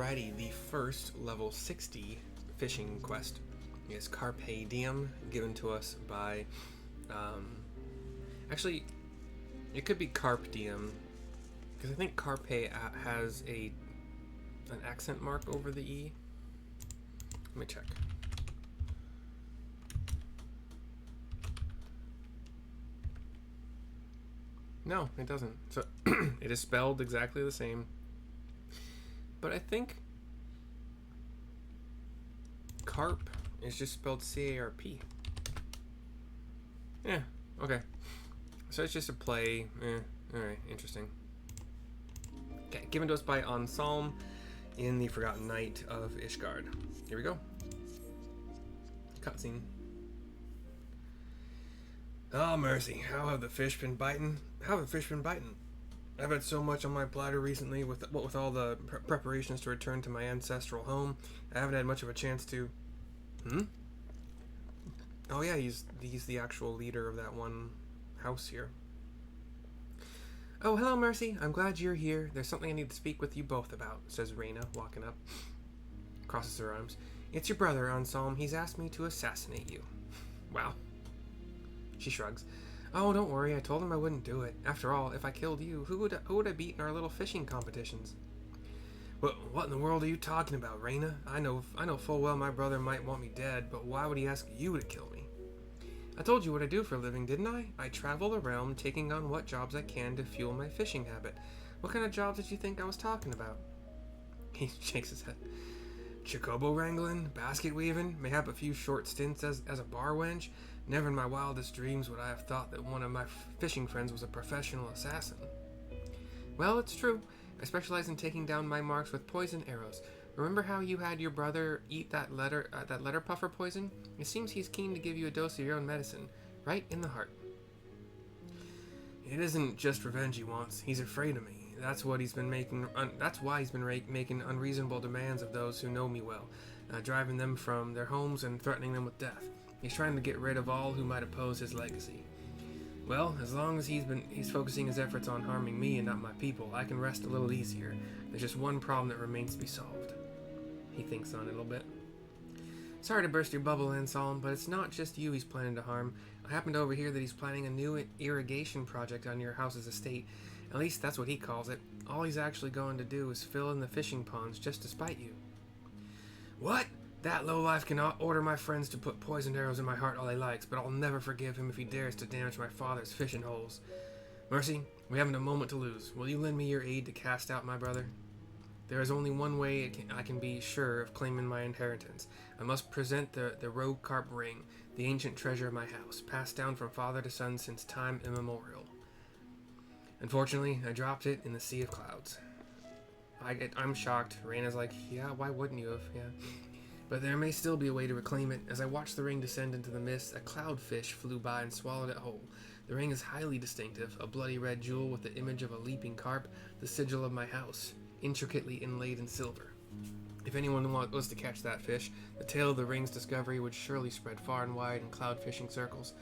Alrighty, the first level 60 fishing quest is Carpe Diem, given to us by, actually, it could be Carpe Diem, because I think Carpe has an accent mark over the E. Let me check. No, it doesn't. So it is spelled exactly the same. But I think carp is just spelled C-A-R-P. Yeah, okay. So it's just a play. Alright, interesting. Okay, given to us by Ansaulme in the Forgotten Night of Ishgard. Here we go. Cutscene. Oh, mercy. How have the fish been biting? I've had so much on my platter recently with all the preparations to return to my ancestral home. I haven't had much of a chance to... Oh yeah, he's the actual leader of that one house here. Oh, hello, Mercy. I'm glad you're here. There's something I need to speak with you both about, says Reyna, walking up. Crosses her arms. It's your brother, Ansaulme. He's asked me to assassinate you. Wow. She shrugs. Oh, don't worry. I told him I wouldn't do it. After all, if I killed you, who would I beat in our little fishing competitions? What in the world are you talking about, Reyna? I know full well my brother might want me dead, but why would he ask you to kill me? I told you what I do for a living, didn't I? I travel the realm, taking on what jobs I can to fuel my fishing habit. What kind of jobs did you think I was talking about? He shakes his head. Chocobo wrangling, basket weaving, mayhap a few short stints as a bar wench. Never in my wildest dreams would I have thought that one of my fishing friends was a professional assassin. Well, it's true. I specialize in taking down my marks with poison arrows. Remember how you had your brother eat that letter puffer poison? It seems he's keen to give you a dose of your own medicine, right in the heart. It isn't just revenge he wants. He's afraid of me. That's what he's been making. That's why he's been making unreasonable demands of those who know me well, driving them from their homes and threatening them with death. He's trying to get rid of all who might oppose his legacy. Well, as long as he's focusing his efforts on harming me and not my people, I can rest a little easier. There's just one problem that remains to be solved. He thinks on it a little bit. Sorry to burst your bubble, Ansaulme, but it's not just you he's planning to harm. I happened to overhear that he's planning a new irrigation project on your house's estate. At least that's what he calls it. All he's actually going to do is fill in the fishing ponds just to spite you. What? That lowlife can order my friends to put poisoned arrows in my heart all he likes, but I'll never forgive him if he dares to damage my father's fishing holes. Mercy, we haven't a moment to lose. Will you lend me your aid to cast out my brother? There is only one way I can be sure of claiming my inheritance. I must present the rogue carp ring, the ancient treasure of my house, passed down from father to son since time immemorial. Unfortunately, I dropped it in the sea of clouds. I'm shocked. Reyna's like, yeah, why wouldn't you have? Yeah. But there may still be a way to reclaim it. As I watched the ring descend into the mist, a cloudfish flew by and swallowed it whole. The ring is highly distinctive, a bloody red jewel with the image of a leaping carp, the sigil of my house, intricately inlaid in silver. If anyone was to catch that fish, the tale of the ring's discovery would surely spread far and wide in cloud fishing circles.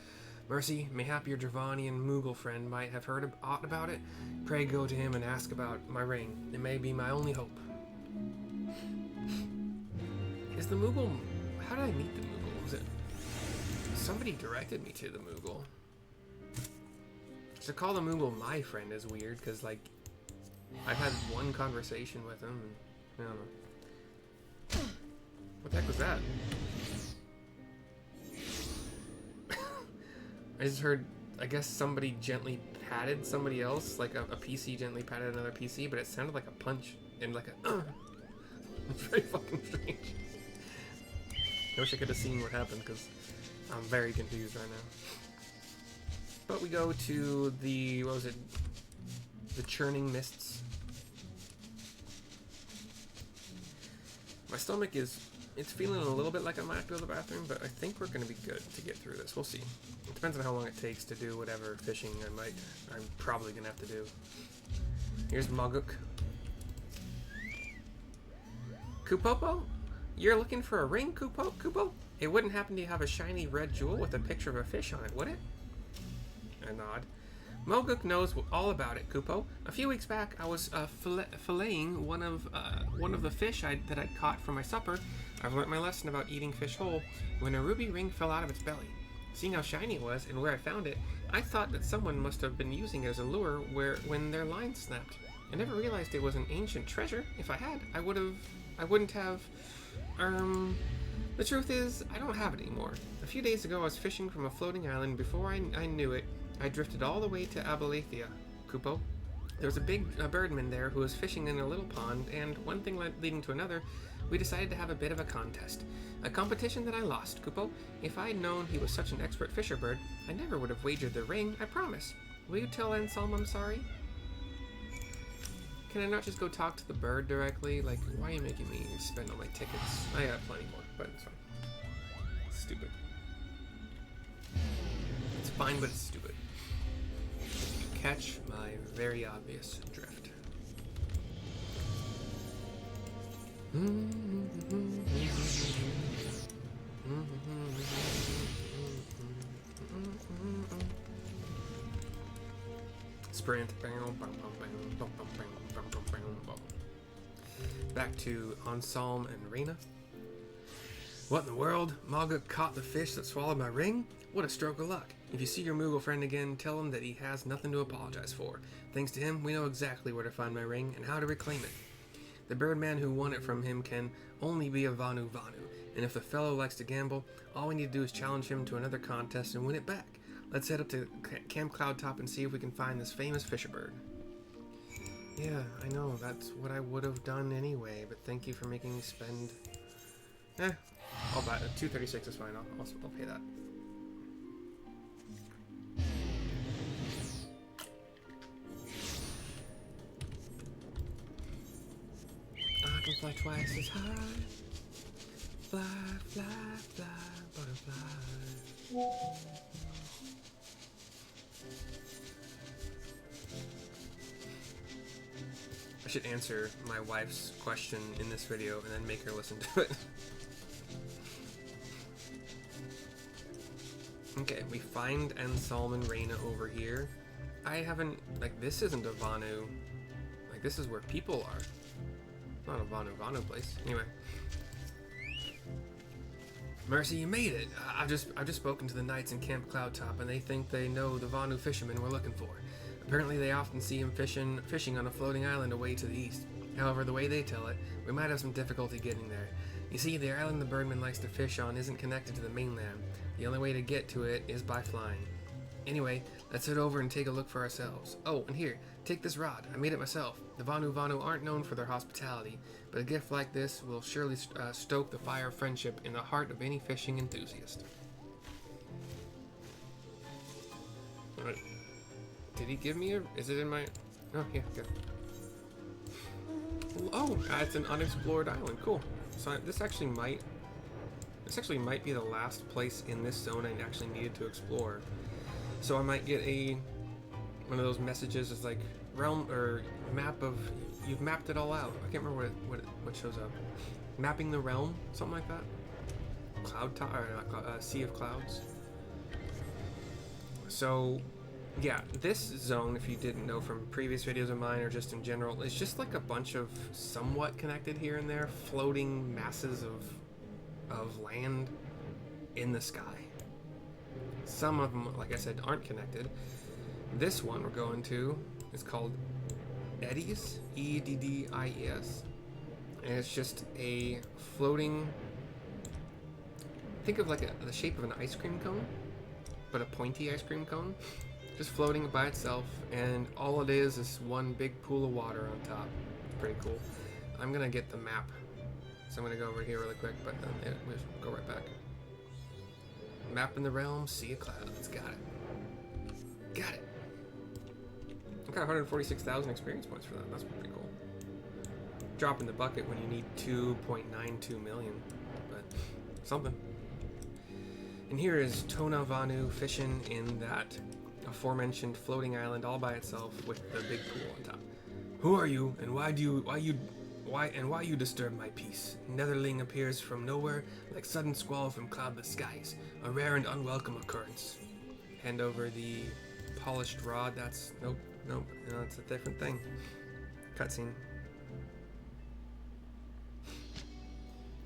Mercy, mayhap your Dravanian Moogle friend might have heard aught about it. Pray go to him and ask about my ring. It may be my only hope. Is the Moogle... How did I meet the Moogle? Was it... Somebody directed me to the Moogle. To call the Moogle my friend is weird, because, like, I've had one conversation with him, and I don't know. What the heck was that? I just heard, I guess somebody gently patted somebody else, like a PC gently patted another PC, but it sounded like a punch and like a It's very fucking strange. I wish I could have seen what happened, because I'm very confused right now. But we go to the, what was it? The Churning Mists. My stomach is, it's feeling a little bit like I might have to go to the bathroom, but I think we're going to be good to get through this. We'll see. It depends on how long it takes to do whatever fishing I'm probably going to have to do. Here's Moguk. Kupopo? You're looking for a ring, Kupo? It wouldn't happen to have a shiny red jewel with a picture of a fish on it, would it? I nod. Moguk knows all about it, Kupo. A few weeks back, I was filleting one of the fish that I'd caught for my supper. I've learnt my lesson about eating fish whole when a ruby ring fell out of its belly. Seeing how shiny it was and where I found it, I thought that someone must have been using it as a lure when their line snapped. I never realized it was an ancient treasure. If I had, I wouldn't have. The truth is, I don't have it anymore. A few days ago, I was fishing from a floating island. Before I knew it, I drifted all the way to Abalathia, Kupo. There was a big birdman there who was fishing in a little pond, and one thing leading to another, we decided to have a bit of a contest. A competition that I lost, Kupo. If I had known he was such an expert fisher bird, I never would have wagered the ring, I promise. Will you tell Ansaulme I'm sorry? Can I not just go talk to the bird directly? Like, why are you making me spend all my tickets? I got plenty more, but it's fine. It's stupid. It's fine, but it's stupid. You catch my very obvious drift. Sprint. Back to Ansaulme and Reyna. What in the world? Moguk caught the fish that swallowed my ring? What a stroke of luck. If you see your Moogle friend again, tell him that he has nothing to apologize for. Thanks to him, we know exactly where to find my ring and how to reclaim it. The birdman who won it from him can only be a Vanu, and if the fellow likes to gamble, all we need to do is challenge him to another contest and win it back. Let's head up to Camp Cloudtop and see if we can find this famous fisher bird. Yeah, I know, that's what I would have done anyway, but thank you for making me spend... I'll buy it. 236 is fine, I'll pay that. I can fly twice as high. Fly, fly, fly, butterfly. I should answer my wife's question in this video and then make her listen to it. Okay, we find Ansaulme and Reyna over here. I haven't, like, this isn't a Vanu. Like, this is where people are. Not a Vanu place. Anyway. Mercy, you made it! I've just spoken to the knights in Camp Cloudtop, and they think they know the Vanu fisherman we're looking for. Apparently they often see him fishing on a floating island away to the east. However, the way they tell it, we might have some difficulty getting there. You see, the island the birdman likes to fish on isn't connected to the mainland. The only way to get to it is by flying. Anyway, let's head over and take a look for ourselves. Oh, and here, take this rod. I made it myself. The Vanu aren't known for their hospitality, but a gift like this will surely stoke the fire of friendship in the heart of any fishing enthusiast. Alright. Did he give me a... Is it in my... Oh, yeah, good. Oh, it's an unexplored island. Cool. So this actually might be the last place in this zone I actually needed to explore. So I might get one of those messages is like realm or map of you've mapped it all out. I can't remember what shows up. Mapping the realm, something like that. Cloud top or not, Sea of Clouds. So yeah, this zone, if you didn't know from previous videos of mine or just in general, is just like a bunch of somewhat connected here and there floating masses of land in the sky. Some of them, like I said, aren't connected. This one we're going to is called Eddies, E-D-D-I-E-S, and it's just a floating, think of like the shape of an ice cream cone, but a pointy ice cream cone, just floating by itself, and all it is one big pool of water on top. It's pretty cool. I'm gonna get the map, so I'm gonna go over here really quick, but then we'll go right back. Map in the realm, Sea of Clouds. Got it. Got it. I got 146,000 experience points for that. That's pretty cool. Drop in the bucket when you need 2.92 million, but something. And here is Tona Vanu fishing in that aforementioned floating island all by itself with the big pool on top. Who are you, and why you disturb my peace? Netherling appears from nowhere like sudden squall from cloudless skies, a rare and unwelcome occurrence. Hand over the Polished rod, that's... Nope, no, it's a different thing. Cutscene.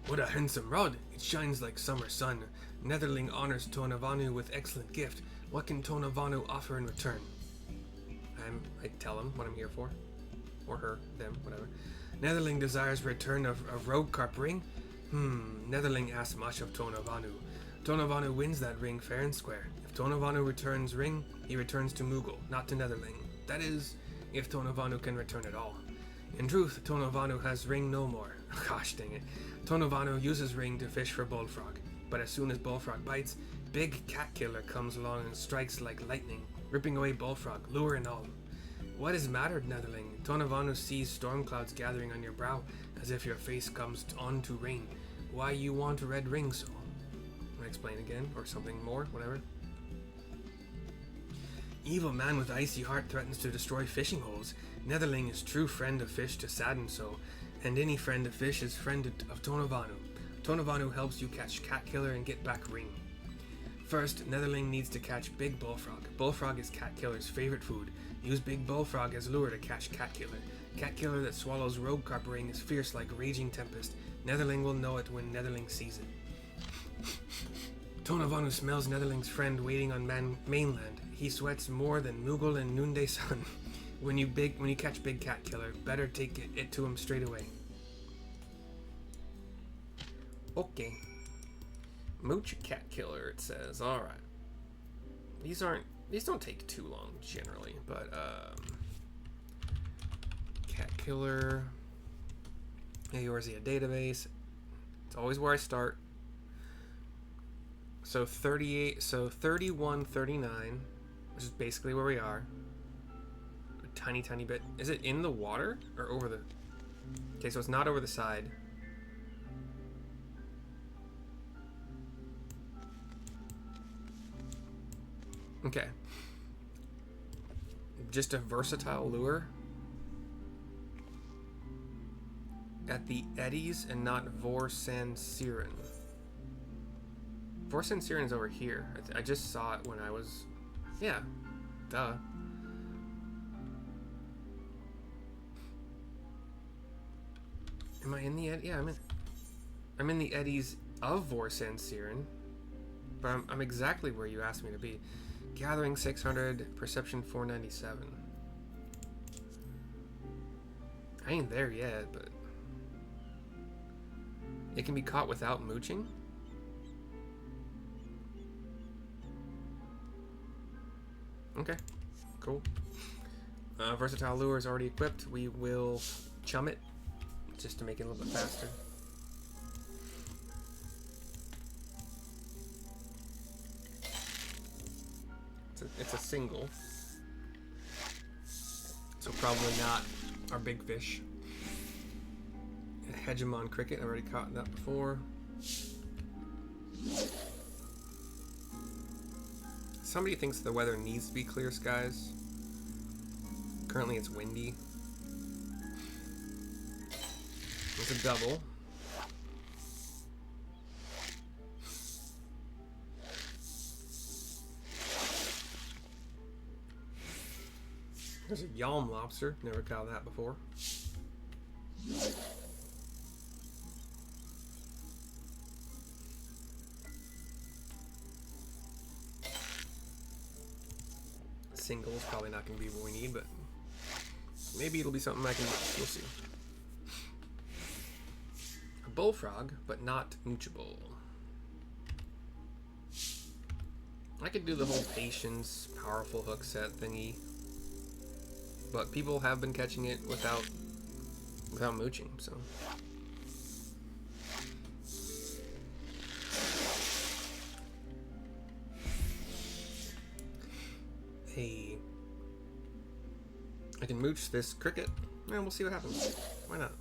What a handsome rod! It shines like summer sun. Netherling honors Tonavanu with excellent gift. What can Tonavanu offer in return? I tell him what I'm here for. Or her, them, whatever. Netherling desires return of a rogue Carpe ring? Netherling asks much of Tonavanu. Tonavanu wins that ring fair and square. If Tonavanu returns ring, he returns to Moogle, not to Netherling. That is, if Tonavanu can return at all. In truth, Tonavanu has ring no more. Gosh dang it. Tonavanu uses ring to fish for bullfrog, but as soon as bullfrog bites, big cat killer comes along and strikes like lightning, ripping away bullfrog, lure and all. What is mattered, Netherling? Tonavanu sees storm clouds gathering on your brow, as if your face comes on to rain. Why you want a red ring so? I explain again, or something more, whatever. Evil man with icy heart threatens to destroy fishing holes. Netherling is true friend of fish to sadden so, and any friend of fish is friend of Tonavanu. Tonavanu helps you catch cat killer and get back ring. First, Netherling needs to catch big bullfrog. Bullfrog is cat killer's favorite food. Use big bullfrog as lure to catch cat killer. Cat killer that swallows rogue Carpe ring is fierce like raging tempest. Netherling will know it when Netherling sees it. Tonavanu smells Netherling's friend waiting on mainland. He sweats more than Moogle and noonday sun. When you catch big cat killer, better take it to him straight away. Okay. Mooch cat killer, it says. Alright. These don't take too long generally, but cat killer. Eorzea database. It's always where I start. So 31, 39, which is basically where we are. A tiny bit. Is it in the water or over the... Okay, so it's not over the side. Okay. Just a versatile lure. At the eddies and not Vorsan Siren. Vorsan Siren is over here. I just saw it when I was... Yeah. Duh. Am I in the eddy? Yeah, I'm in the eddies of Vorsan Siren. But I'm exactly where you asked me to be. Gathering 600, perception 497. I ain't there yet, but... It can be caught without mooching? Okay, cool. Versatile lure is already equipped. We will chum it, just to make it a little bit faster. It's a single, so probably not our big fish. A hegemon cricket, I already caught that before. Somebody thinks the weather needs to be clear skies. Currently it's windy. It's a double. There's a yalm lobster. Never caught that before. Single is probably not going to be what we need, but maybe it'll be something I can do. We'll see. A bullfrog, but not moochable. I could do the whole patience, powerful hook set thingy. But people have been catching it without mooching, so. Hey. I can mooch this cricket, and we'll see what happens. Why not?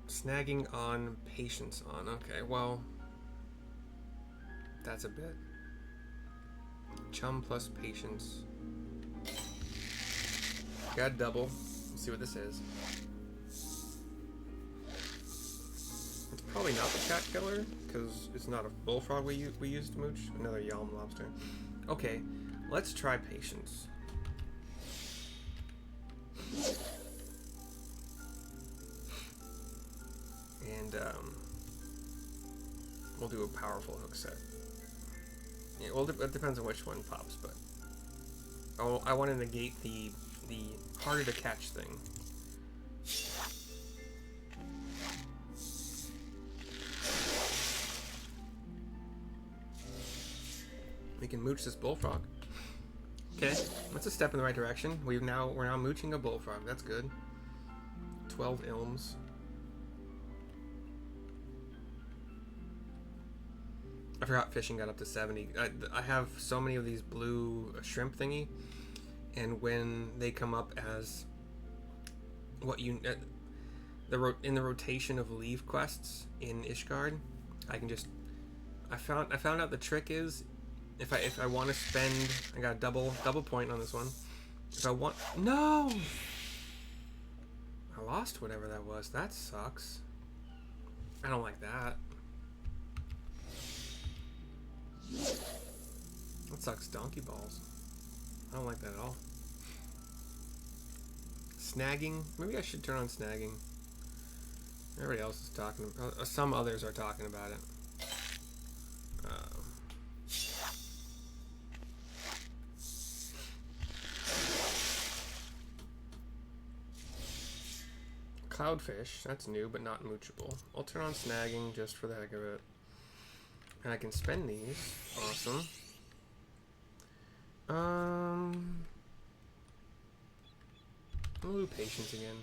Snagging on, patience on. Okay, well, that's a bit. Chum plus patience. Got double. Let's see what this is. Probably not the cat killer, because it's not a bullfrog we used to mooch. Another yalm lobster. Okay, let's try patience. And we'll do a powerful hook set. Yeah, well, it depends on which one pops, but I want to negate the harder to catch thing. We can mooch this bullfrog. Okay, that's a step in the right direction. We're now mooching a bullfrog. That's good. 12 ilms. I forgot fishing got up to 70. I have so many of these blue shrimp thingy, and when they come up as what you in the rotation of leave quests in Ishgard, I can just I found out the trick is if I want to spend, I got a double point on this one. If I want, no, I lost whatever that was. That sucks. I don't like that. That sucks donkey balls. I don't like that at all. Snagging. Maybe I should turn on snagging. Everybody else is talking. Some others are talking about it. Cloudfish. That's new, but not moochable. I'll turn on snagging just for the heck of it. And I can spend these. Awesome. I'll do patience again.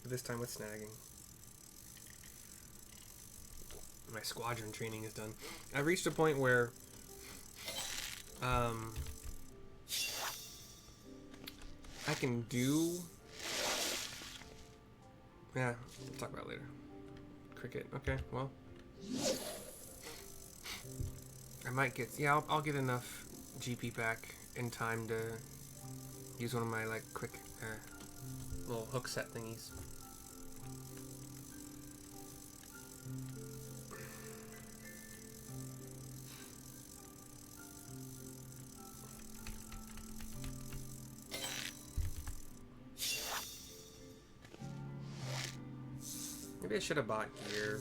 This time with snagging. My squadron training is done. I've reached a point where I can do, yeah, we'll talk about it later. Cricket, okay, well, I might get, yeah, I'll get enough GP back in time to use one of my, like, quick little hook set thingies. Maybe I should have bought gear.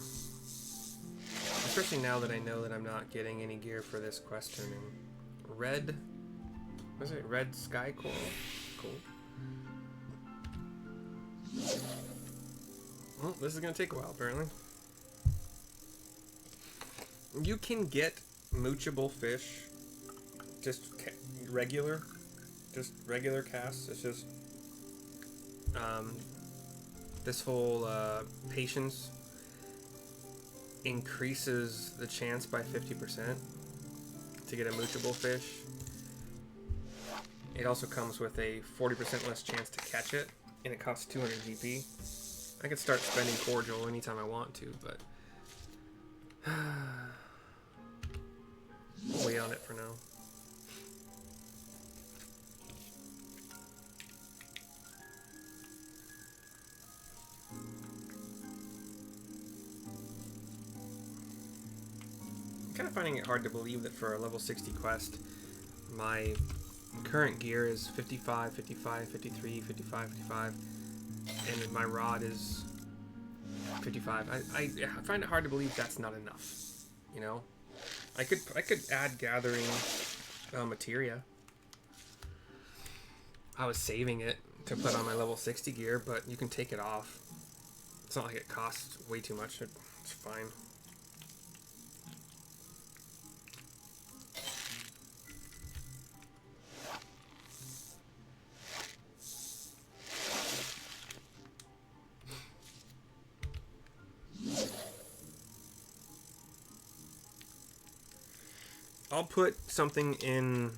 Especially now that I know that I'm not getting any gear for this quest turning. Red... what is it? Red Sky Coral? Cool. Well, this is going to take a while, apparently. You can get moochable fish. Just regular casts. It's just... this whole patience increases the chance by 50% to get a moochable fish. It also comes with a 40% less chance to catch it, and it costs 200 GP. I could start spending cordial anytime I want to, but we'll wait on it for now. Kind of finding it hard to believe that for a level 60 quest, my current gear is 55, 55, 53, 55, 55, and my rod is 55. I find it hard to believe that's not enough. You know, I could add gathering materia. I was saving it to put on my level 60 gear, but you can take it off. It's not like it costs way too much. It's fine. I'll put something in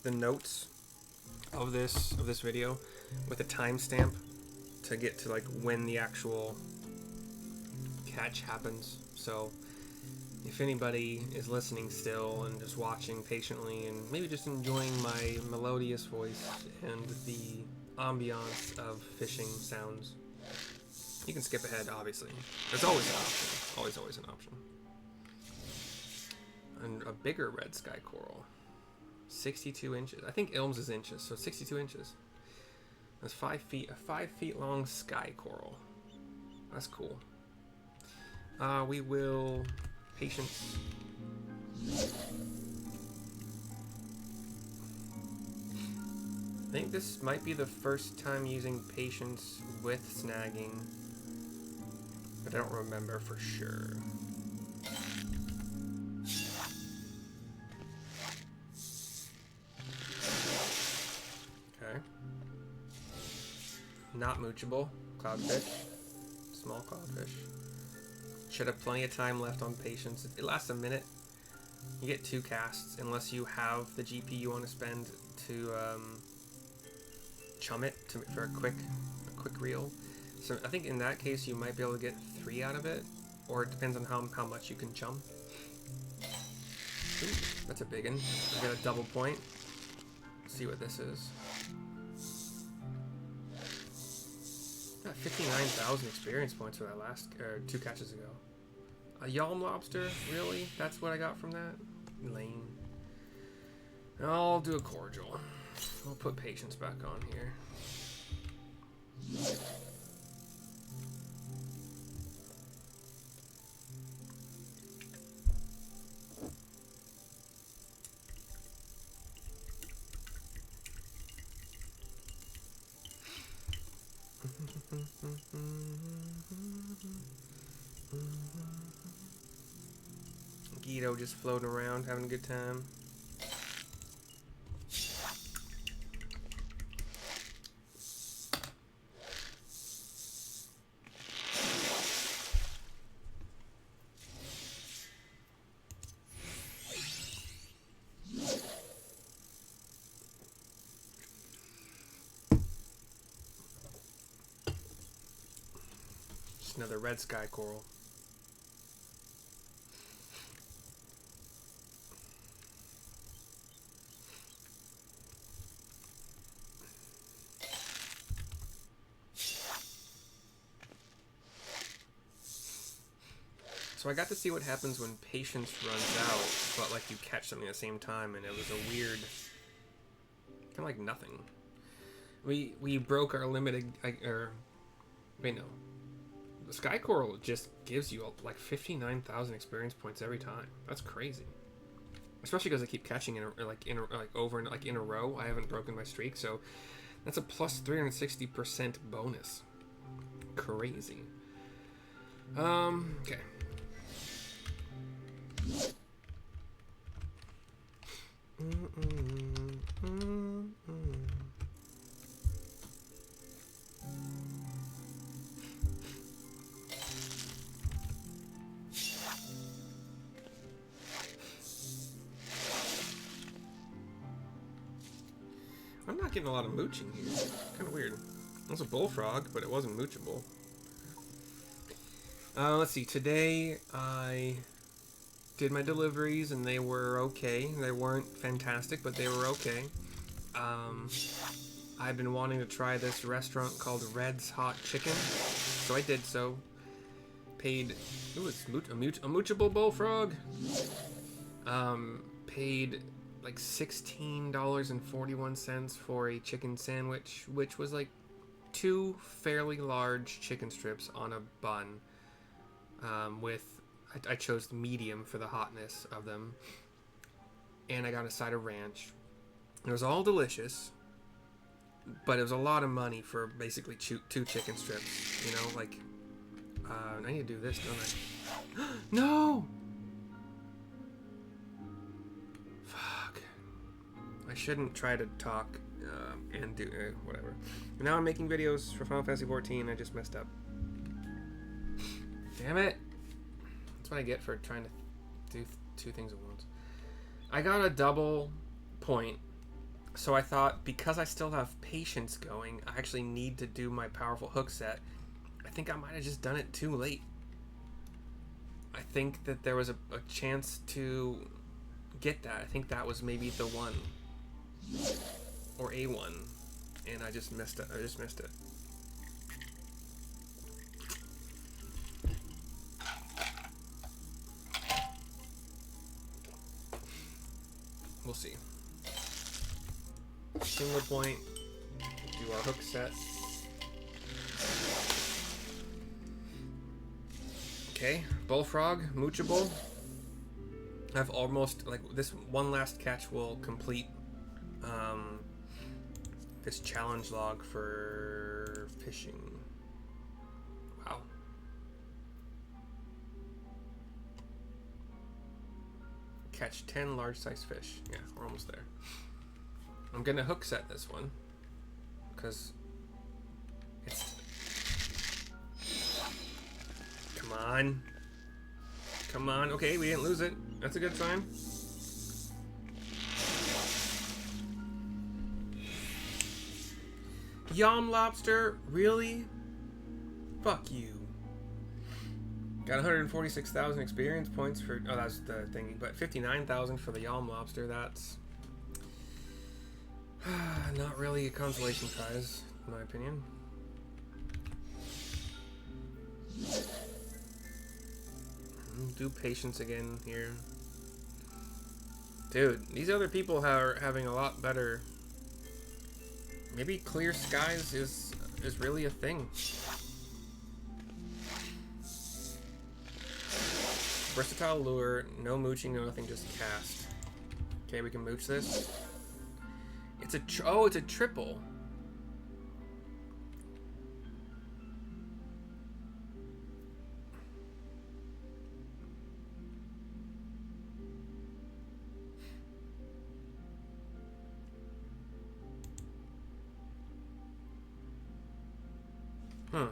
the notes of this video with a timestamp to get to like when the actual catch happens. So if anybody is listening still and just watching patiently and maybe just enjoying my melodious voice and the ambiance of fishing sounds, You can skip ahead, obviously. There's always an option. Always an option. And a bigger red sky coral. 62 inches. I think Ilms is inches, so 62 inches. That's 5 feet. A 5 feet long sky coral. That's cool. We will... Patience. I think this might be the first time using patience with snagging, but I don't remember for sure. Okay. Not moochable. Cloudfish. Small cloudfish. Should have plenty of time left on patience. It lasts a minute. You get 2 casts unless you have the GP you want to spend to chum it for a quick reel. So I think in that case you might be able to get 3 out of it, or it depends on how much you can chum. Ooh, that's a big one. I got a double point. Let's see what this is. Got 59,000 experience points for that last 2 catches ago. A Yalm lobster? Really? That's what I got from that? Lame. I'll do a cordial. We'll put patience back on here. Guido just floating around, having a good time. Just another red sky coral. So I got to see what happens when patience runs out, but like you catch something at the same time, and it was a weird, kind of like nothing. We broke our limited, wait no, the sky coral just gives you like 59,000 experience points every time. That's crazy, especially because I keep catching in a row. I haven't broken my streak, so that's a plus 360% bonus. Crazy. Okay. I'm not getting a lot of mooching here. Kind of weird. It was a bullfrog, but it wasn't moochable. Let's see. Today I did my deliveries and they were okay. They weren't fantastic, but they were okay. I've been wanting to try this restaurant called Red's Hot Chicken, so I did so. Paid, ooh, it's a moochable bullfrog. Paid like $16.41 for a chicken sandwich, which was like 2 fairly large chicken strips on a bun. I chose the medium for the hotness of them, and I got a side of ranch. It was all delicious, but it was a lot of money for basically 2 chicken strips. You know, like I need to do this, don't I? No. Fuck. I shouldn't try to talk and do whatever. And now I'm making videos for Final Fantasy XIV. I just messed up. Damn it. That's what I get for trying to do 2 things at once. I got a double point, so I thought because I still have patience going, I actually need to do my powerful hook set. I think I might have just done it too late. I think that there was a chance to get that. I think that was maybe the one. Or a one. And I just missed it. We'll see. Single point. Do our hook set. Okay, bullfrog, moochable. I've almost, like, this one last catch will complete this challenge log for fishing. Wow. Catch 10 large-sized fish. Yeah, we're almost there. I'm gonna hook set this one because it's. Come on. Come on. Okay, we didn't lose it. That's a good sign. Yom lobster? Really? Fuck you. Got 146,000 experience points for... Oh, that's the thingy. But 59,000 for the Yom lobster. That's... not really a consolation prize, in my opinion. Do patience again here. Dude, these other people are having a lot better... Maybe clear skies is really a thing. Versatile lure, no mooching, no nothing, just cast. Okay, we can mooch this. It's a it's a triple. Huh.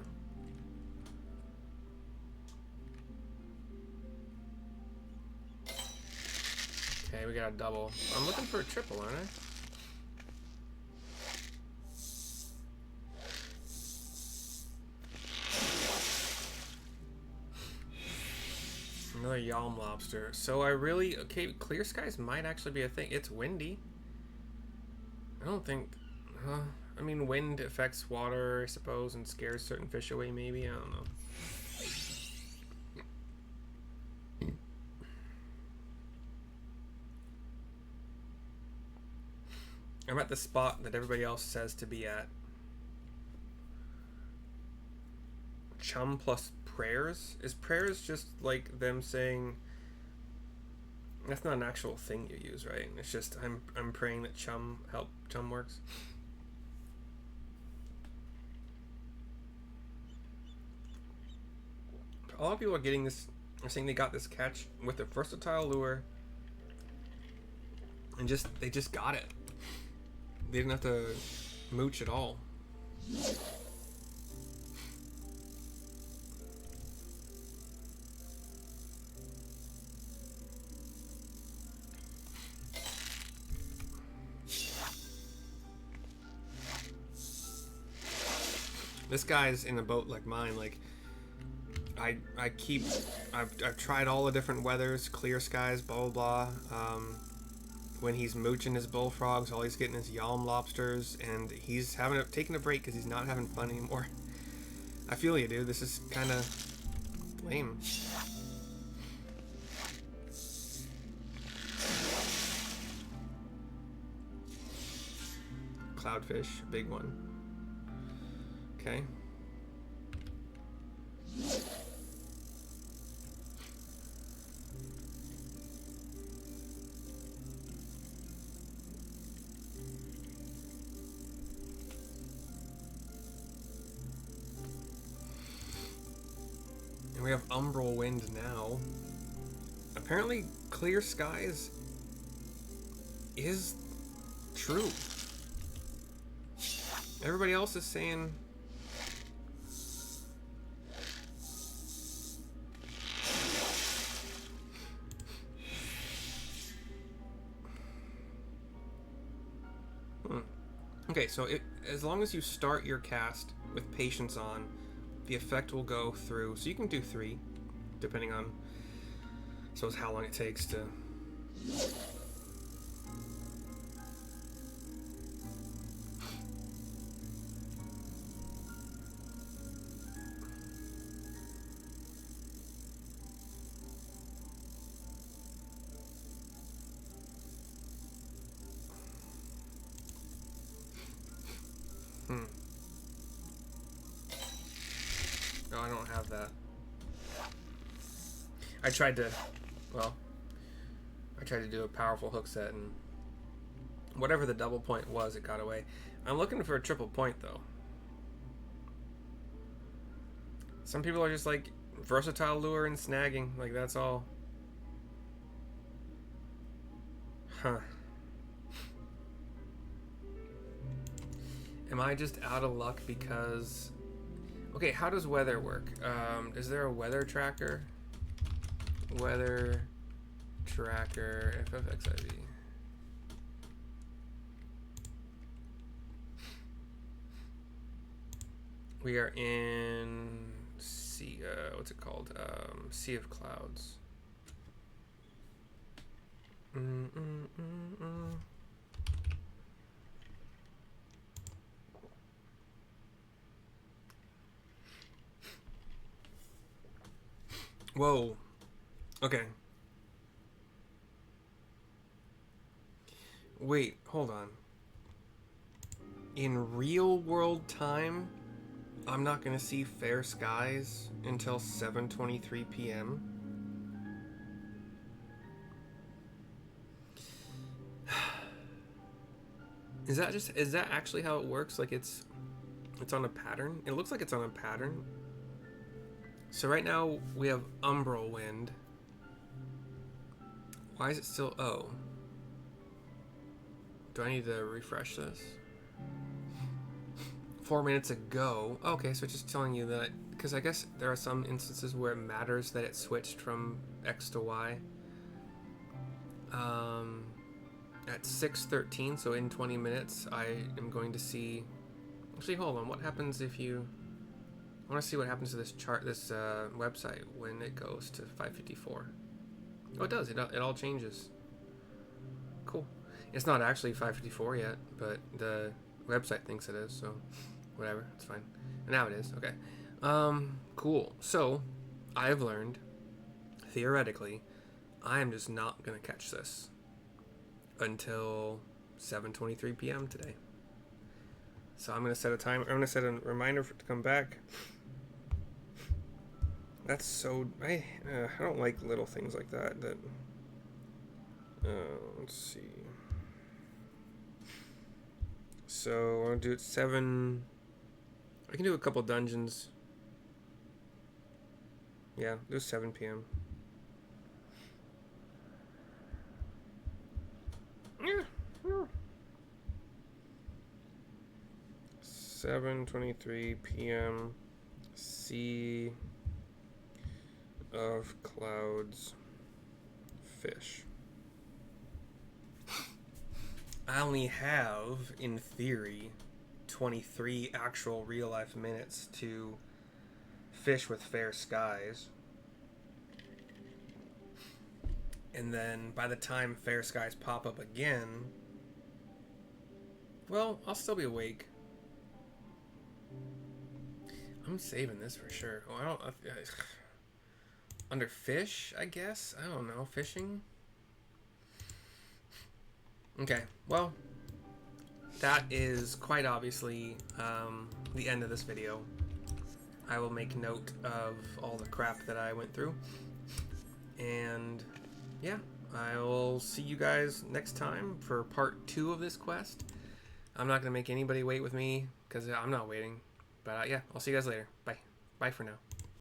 Okay, we got a double. I'm looking for a triple, aren't I? Another Yom lobster. So I really... Okay, clear skies might actually be a thing. It's windy. I don't think... I mean, wind affects water, I suppose, and scares certain fish away, maybe. I don't know. I'm at the spot that everybody else says to be at. Chum plus prayers? Is prayers just like them saying... That's not an actual thing you use, right? It's just I'm praying that chum works. A lot of people are getting this, are saying they got this catch with a versatile lure and they just got it. They didn't have to mooch at all. This guy's in a boat like mine. Like, I've tried all the different weathers, clear skies, blah blah blah. When he's mooching his bullfrogs, all he's getting is Yom lobsters, and he's taking a break because he's not having fun anymore. I feel you, dude. This is kind of lame. Cloudfish, big one. Okay. And we have umbral wind now. Apparently, clear skies is true. Everybody else is saying... Okay, so as long as you start your cast with patience on, the effect will go through. So you can do 3, depending on, I suppose, how long it takes to... No, I don't have that. I tried to do a powerful hook set, and whatever the double point was, it got away. I'm looking for a triple point, though. Some people are just like versatile lure and snagging. Like, that's all. Huh. Am I just out of luck because... Okay, how does weather work? Is there a weather tracker? Weather tracker, FFXIV. We are in sea, what's it called? Sea of Clouds. Whoa. Okay. Wait, hold on. In real world time, I'm not gonna see fair skies until 7:23 p.m. Is that actually how it works? Like it's on a pattern? It looks like it's on a pattern. So right now we have umbral wind. Why is it still do I need to refresh this? 4 minutes ago. Okay, so it's just telling you that, because I guess there are some instances where it matters that it switched from X to Y. At 6:13, so in 20 minutes, I am going to see... Actually, hold on. What happens if you... I want to see what happens to this chart, this website, when it goes to 5:54. Oh, it does. It all changes. Cool. It's not actually 5:54 yet, but the website thinks it is, so whatever. It's fine. And now it is. Okay. Cool. So, I've learned, theoretically, I am just not going to catch this until 7:23 p.m. today. So I'm going to set a timer. I'm going to set a reminder to come back. That's so... I don't like little things like that. Let's see. So I'm going to do it 7... I can do a couple dungeons. Yeah, do 7 p.m. Yeah. 7:23 p.m. Sea of Clouds fish. I only have, in theory, 23 actual real-life minutes to fish with fair skies. And then by the time fair skies pop up again, well, I'll still be awake. I'm saving this for sure. Oh, I don't... under fish, I guess? I don't know. Fishing? Okay, well, that is quite obviously the end of this video. I will make note of all the crap that I went through. And yeah, I will see you guys next time for part 2 of this quest. I'm not going to make anybody wait with me because I'm not waiting. But yeah, I'll see you guys later. Bye. Bye for now.